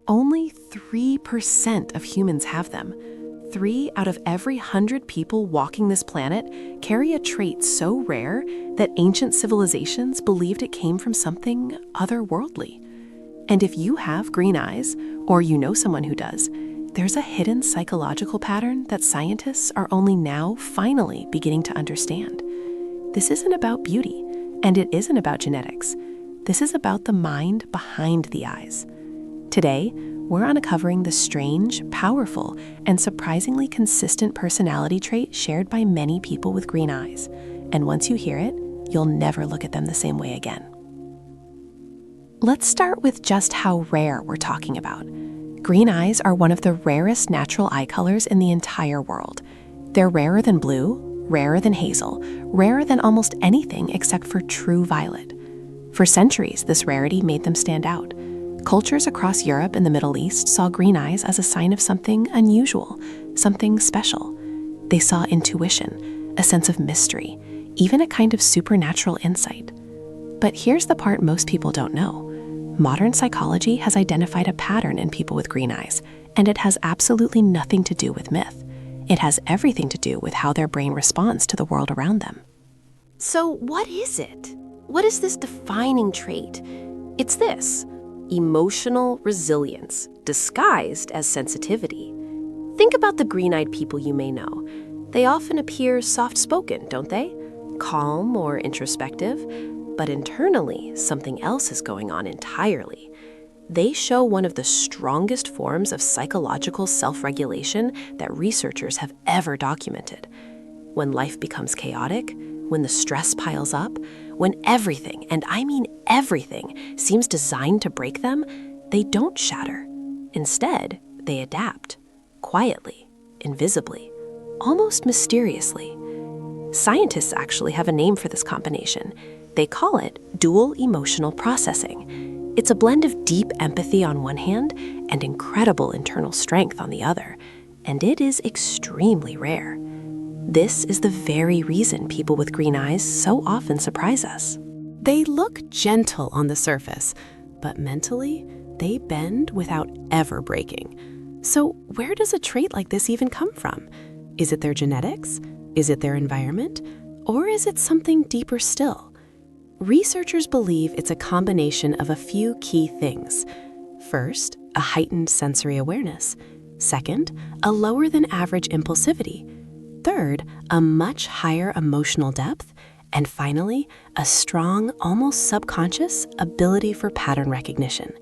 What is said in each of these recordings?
Only 3% of humans have them. 3 out of every 100 people walking this planet carry a trait so rare that ancient civilizations believed it came from something otherworldly. And if you have green eyes, or you know someone who does, there's a hidden psychological pattern that scientists are only now finally beginning to understand. This isn't about beauty, and it isn't about genetics. This is about the mind behind the eyes. Today, we're uncovering the strange, powerful, and surprisingly consistent personality trait shared by many people with green eyes. And once you hear it, you'll never look at them the same way again. Let's start with just how rare we're talking about. Green eyes are one of the rarest natural eye colors in the entire world. They're rarer than blue, rarer than hazel, rarer than almost anything except for true violet. For centuries, this rarity made them stand out. Cultures across Europe and the Middle East saw green eyes as a sign of something unusual, something special. They saw intuition, a sense of mystery, even a kind of supernatural insight. But here's the part most people don't know. Modern psychology has identified a pattern in people with green eyes, and it has absolutely nothing to do with myth. It has everything to do with how their brain responds to the world around them. So what is it? What is this defining trait? It's this: emotional resilience, disguised as sensitivity. Think about the green-eyed people you may know. They often appear soft-spoken, don't they? Calm or introspective, but internally, something else is going on entirely. They show one of the strongest forms of psychological self-regulation that researchers have ever documented. When life becomes chaotic, when the stress piles up, when everything, and I mean everything, seems designed to break them, they don't shatter. Instead, they adapt, quietly, invisibly, almost mysteriously. Scientists actually have a name for this combination. They call it dual emotional processing. It's a blend of deep empathy on one hand and incredible internal strength on the other, and it is extremely rare. This is the very reason people with green eyes so often surprise us. They look gentle on the surface, but mentally, they bend without ever breaking. So where does a trait like this even come from? Is it their genetics? Is it their environment? Or is it something deeper still? Researchers believe it's a combination of a few key things. First, a heightened sensory awareness. Second, a lower than average impulsivity. Third, a much higher emotional depth. And finally, a strong, almost subconscious ability for pattern recognition.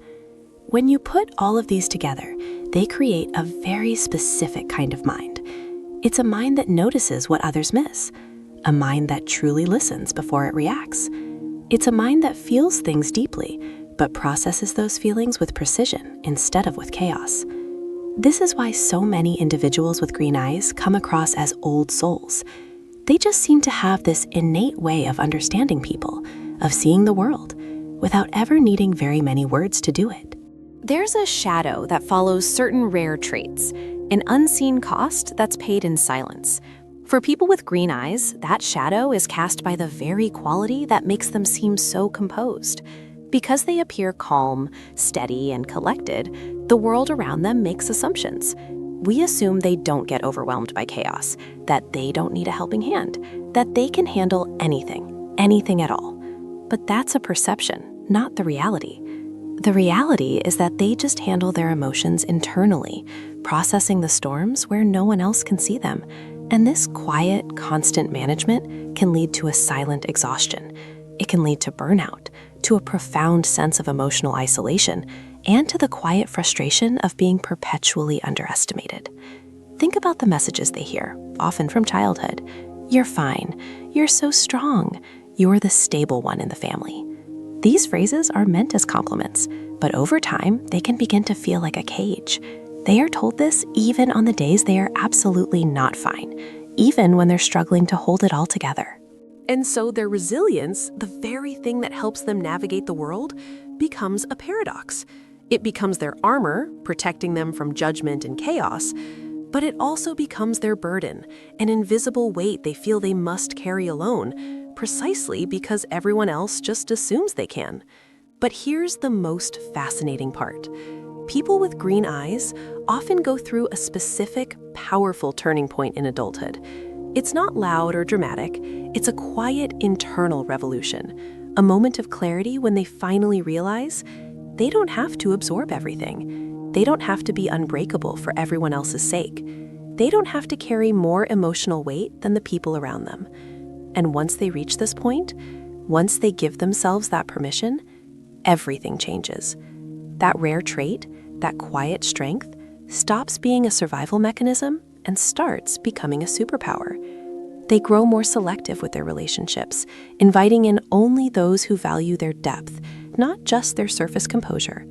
When you put all of these together, they create a very specific kind of mind. It's a mind that notices what others miss, a mind that truly listens before it reacts. It's a mind that feels things deeply, but processes those feelings with precision instead of with chaos. This is why so many individuals with green eyes come across as old souls. They just seem to have this innate way of understanding people, of seeing the world, without ever needing very many words to do it. There's a shadow that follows certain rare traits, an unseen cost that's paid in silence. For people with green eyes, that shadow is cast by the very quality that makes them seem so composed. Because they appear calm, steady, and collected, the world around them makes assumptions. We assume they don't get overwhelmed by chaos, that they don't need a helping hand, that they can handle anything at all. But that's a perception, not the reality. The reality is that they just handle their emotions internally, processing the storms where no one else can see them. And this quiet, constant management can lead to a silent exhaustion. It can lead to burnout, to a profound sense of emotional isolation, and to the quiet frustration of being perpetually underestimated. Think about the messages they hear, often from childhood. You're fine. You're so strong. You're the stable one in the family. These phrases are meant as compliments, but over time, they can begin to feel like a cage. They are told this even on the days they are absolutely not fine, even when they're struggling to hold it all together. And so their resilience, the very thing that helps them navigate the world, becomes a paradox. It becomes their armor, protecting them from judgment and chaos, but it also becomes their burden, an invisible weight they feel they must carry alone, precisely because everyone else just assumes they can. But here's the most fascinating part. People with green eyes often go through a specific, powerful turning point in adulthood. It's not loud or dramatic, it's a quiet internal revolution, a moment of clarity when they finally realize they don't have to absorb everything. They don't have to be unbreakable for everyone else's sake. They don't have to carry more emotional weight than the people around them. And once they reach this point, once they give themselves that permission, everything changes. That rare trait, that quiet strength, stops being a survival mechanism and starts becoming a superpower. They grow more selective with their relationships, inviting in only those who value their depth, not just their surface composure.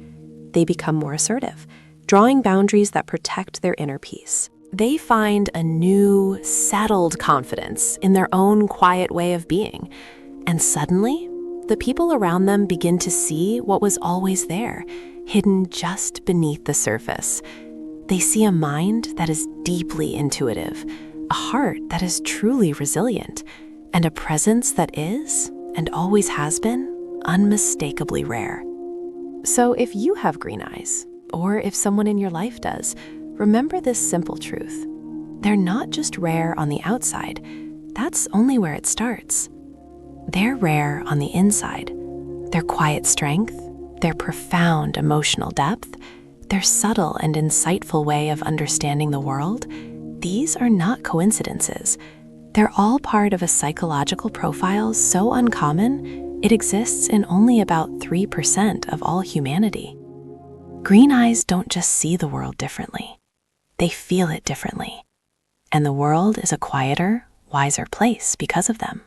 They become more assertive, drawing boundaries that protect their inner peace. They find a new, settled confidence in their own quiet way of being. And suddenly, the people around them begin to see what was always there, hidden just beneath the surface. They see a mind that is deeply intuitive, a heart that is truly resilient, and a presence that is, and always has been, unmistakably rare. So if you have green eyes, or if someone in your life does, remember this simple truth. They're not just rare on the outside. That's only where it starts. They're rare on the inside. Their quiet strength, their profound emotional depth, their subtle and insightful way of understanding the world, these are not coincidences. They're all part of a psychological profile so uncommon, it exists in only about 3% of all humanity. Green eyes don't just see the world differently. They feel it differently. And the world is a quieter, wiser place because of them.